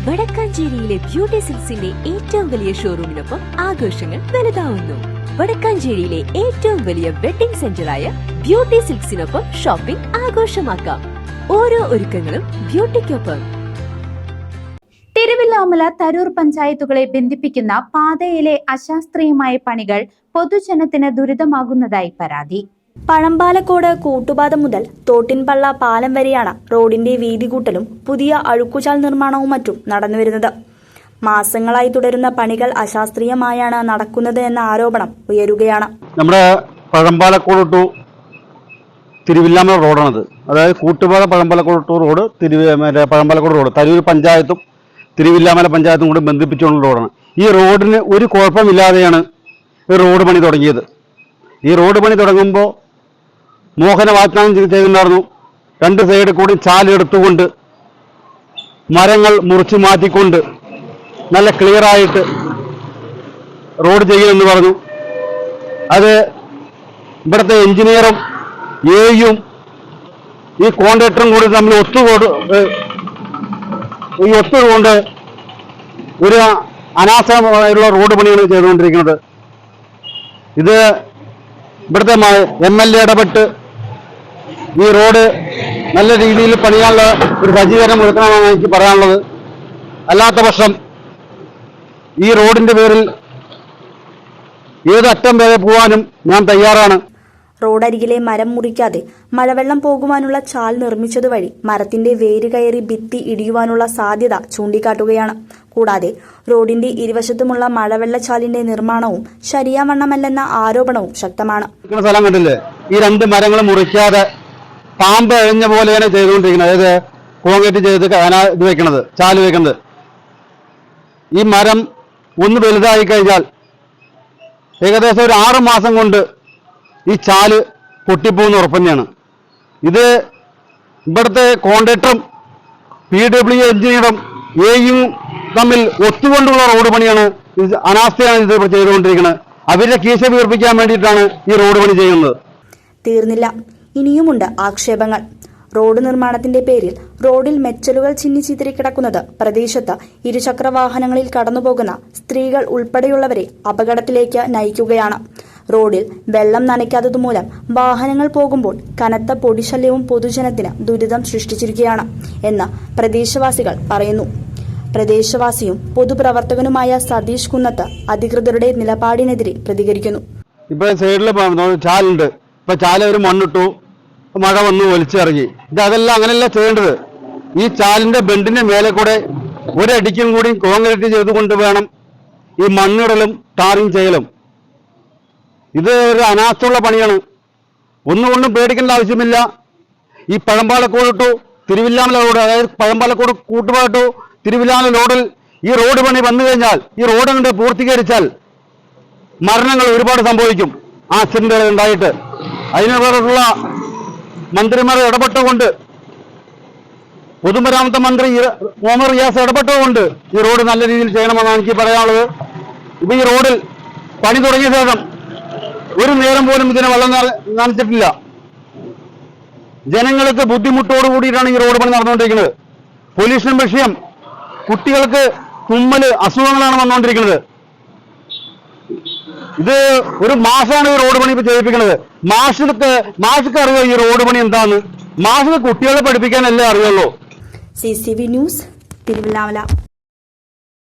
വടക്കാഞ്ചേരിയിലെ beauty സിൽക്സിന്റെ ഏറ്റവും വലിയ ഷോറൂമിനൊപ്പം ആഘോഷങ്ങൾ വലുതാവുന്നു. വടക്കാഞ്ചേരിയിലെ ഏറ്റവും വലിയ വെഡിംഗ് സെന്ററായ ബ്യൂട്ടി സിൽക്സിനൊപ്പം ഷോപ്പിംഗ് ആഘോഷമാക്കാം. ഓരോ ഒരുക്കങ്ങളും ബ്യൂട്ടിക്കൊപ്പം. തിരുവില്ലാമല തരൂർ പഞ്ചായത്തുകളെ ബന്ധിപ്പിക്കുന്ന പാതയിലെ അശാസ്ത്രീയമായ പണികൾ പൊതുജനത്തിന് ദുരിതമാകുന്നതായി പരാതി. പഴമ്പാലക്കോട് കൂട്ടുപാത മുതൽ തോട്ടിൻപള്ള പാലം വരെയാണ് റോഡിന്റെ വീതി കൂട്ടലും പുതിയ അഴുക്കുചാൽ നിർമ്മാണവും മറ്റും നടന്നുവരുന്നത്. മാസങ്ങളായി തുടരുന്ന പണികൾ അശാസ്ത്രീയമായാണ് നടക്കുന്നത് എന്ന ആരോപണം ഉയരുകയാണ്. നമ്മുടെ പഴമ്പാലക്കോട് ടു തിരുവില്ലാമല റോഡാണത്. അതായത് Koottupatha Pazhambalacode to road Pazhambalacode road Tarur പഞ്ചായത്തും തിരുവില്ലാമല പഞ്ചായത്തും കൂടി ബന്ധിപ്പിച്ചുകൊണ്ടുള്ള റോഡാണ്. ഈ റോഡിന് ഒരു കുഴപ്പമില്ലാതെയാണ് ഈ റോഡ് പണി തുടങ്ങിയത്. ഈ റോഡ് പണി തുടങ്ങുമ്പോൾ മോഹന വാഗ്ദാനം ചെയ്തിട്ടുണ്ടായിരുന്നു. രണ്ട് സൈഡിൽ കൂടി ചാലെടുത്തുകൊണ്ട് മരങ്ങൾ മുറിച്ച് മാറ്റിക്കൊണ്ട് നല്ല ക്ലിയറായിട്ട് റോഡ് ചെയ്യുമെന്ന് പറഞ്ഞു. അത് ഇവിടുത്തെ എഞ്ചിനീയറും എയും ഈ കോൺട്രാക്ടറും കൂടി തമ്മിൽ ഒത്തുകൊണ്ട് ഒരു അനാസമായുള്ള റോഡ് പണിയാണ് ചെയ്തുകൊണ്ടിരിക്കുന്നത്. ഇത് ഇവിടുത്തെ MLA ഇടപെട്ട് ഈ റോഡ് നല്ല രീതിയിൽ പണിയാനുള്ള ഒരു സജ്ജീകരണം ഒരുക്കണമെന്നാണ് എനിക്ക് പറയാനുള്ളത്. അല്ലാത്ത പക്ഷം ഈ റോഡിന്റെ പേരിൽ ഏത് അറ്റം വരെ പോകാനും ഞാൻ തയ്യാറാണ്. റോഡരികിലെ മരം മുറിക്കാതെ മഴവെള്ളം പോകുവാനുള്ള ചാൽ നിർമ്മിച്ചതുവഴി മരത്തിന്റെ വേര് കയറി ഭിത്തി ഇടിയുവാനുള്ള സാധ്യത ചൂണ്ടിക്കാട്ടുകയാണ്. കൂടാതെ റോഡിന്റെ ഇരുവശത്തുമുള്ള മഴവെള്ളച്ചാലിന്റെ നിർമ്മാണവും ശരിയാവണ്ണമല്ലെന്ന ആരോപണവും ശക്തമാണ്. സ്ഥലം കണ്ടില്ലേ, ഈ രണ്ട് മരങ്ങൾ മുറിക്കാതെ പാമ്പ് എഴിഞ്ഞ പോലെയാണ് ചെയ്തുകൊണ്ടിരിക്കുന്നത്. അതായത് കോൺക്രീറ്റ് ചെയ്ത് ഇത് വെക്കണത്, ചാല് വെക്കുന്നത്. ഈ മരം ഒന്ന് വലുതായി കഴിഞ്ഞാൽ ഏകദേശം ഒരു 6 മാസം കൊണ്ട് ഈ ചാല് പൊട്ടിപ്പോകുന്ന ഉറപ്പ് തന്നെയാണ്. ഇത് ഇവിടുത്തെ കോൺട്രാക്ടറും PWA എഞ്ചിനീയറും എയും തമ്മിൽ ഒത്തുകൊണ്ടുള്ള റോഡ് പണിയാണ്. അനാസ്ഥയാണ് ഇത് ചെയ്തുകൊണ്ടിരിക്കുന്നത്. അവരുടെ കീശ വീർപ്പിക്കാൻ വേണ്ടിയിട്ടാണ് ഈ റോഡ് പണി ചെയ്യുന്നത്. തീർന്നില്ല, ഇനിയുമുണ്ട് ആക്ഷേപങ്ങൾ. റോഡ് നിർമ്മാണത്തിന്റെ പേരിൽ റോഡിൽ മെച്ചലുകൾ ചിന്നിച്ചിത്തിരിക്കിടക്കുന്നത് പ്രദേശത്ത് ഇരുചക്ര വാഹനങ്ങളിൽ കടന്നുപോകുന്ന സ്ത്രീകൾ ഉൾപ്പെടെയുള്ളവരെ അപകടത്തിലേക്ക് നയിക്കുകയാണ്. റോഡിൽ വെള്ളം നനയ്ക്കാത്തതുമൂലം വാഹനങ്ങൾ പോകുമ്പോൾ കനത്ത പൊടിശല്യവും പൊതുജനത്തിന് ദുരിതം സൃഷ്ടിച്ചിരിക്കുകയാണ് എന്ന് പ്രദേശവാസികൾ പറയുന്നു. പ്രദേശവാസിയും പൊതുപ്രവർത്തകനുമായ സതീഷ് കുന്നത്ത് അധികൃതരുടെ നിലപാടിനെതിരെ പ്രതികരിക്കുന്നു. ഇപ്പൊ സൈഡിൽ ചാലുണ്ട്. ഇപ്പൊ ചാല ഒരു മണ്ണിട്ടു, മഴ വന്നു ഒലിച്ചിറങ്ങി. അതെല്ലാം അങ്ങനെയല്ല ചെയ്യേണ്ടത്. ഈ ചാലിന്റെ ബെൻഡിന്റെ മേലെ കൂടെ ഒരടിക്കും കൂടി കോൺക്രീറ്റ് ചെയ്തുകൊണ്ട് വേണം ഈ മണ്ണിടലും ടാറിങ് ചെയ്യലും. ഇത് ഒരു അനാസ്ഥയുള്ള പണിയാണ്. ഒന്നുകൊണ്ടും പേടിക്കേണ്ട ആവശ്യമില്ല. ഈ പഴമ്പാലക്കോട് ടു തിരുവില്ലാമല റോഡ്, അതായത് പഴമ്പാലക്കോട് കൂട്ടുപാത ടു തിരുവില്ലാമല റോഡിൽ ഈ റോഡ് പണി വന്നു കഴിഞ്ഞാൽ, ഈ റോഡ് കൊണ്ട് പൂർത്തീകരിച്ചാൽ മരണങ്ങൾ ഒരുപാട് സംഭവിക്കും. ആക്സിഡന്റുകൾ ഉണ്ടായിട്ട് അതിനുള്ള മന്ത്രിമാർ ഇടപെട്ടുകൊണ്ട്, പൊതുമരാമത്ത് മന്ത്രി മുഹമ്മദ് റിയാസ് ഇടപെട്ടുകൊണ്ട് ഈ റോഡ് നല്ല രീതിയിൽ ചെയ്യണമെന്നാണ് എനിക്ക് പറയാനുള്ളത്. ഇപ്പൊ ഈ റോഡിൽ പണി തുടങ്ങിയ ശേഷം ഒരു നേരം പോലും ഇതിനെ വെള്ളം നനച്ചിട്ടില്ല. ജനങ്ങൾക്ക് ബുദ്ധിമുട്ടോട് കൂടിയിട്ടാണ് ഈ റോഡ് പണി നടന്നുകൊണ്ടിരിക്കുന്നത്. പൊല്യൂഷൻ വിഷയം, കുട്ടികൾക്ക് തുമ്മല്, അസുഖങ്ങളാണ് വന്നുകൊണ്ടിരിക്കുന്നത്. ഇത് ഒരു മാഷാണ് ഈ റോഡ് പണി ചെയ്യിപ്പിക്കുന്നത്. മാഷ്ക്ക് അറിയോ ഈ റോഡ് പണി എന്താന്ന്? മാഷിന് കുട്ടികളെ പഠിപ്പിക്കാനല്ലേ അറിയുള്ളൂ. CCV news, Thiruvilwamala.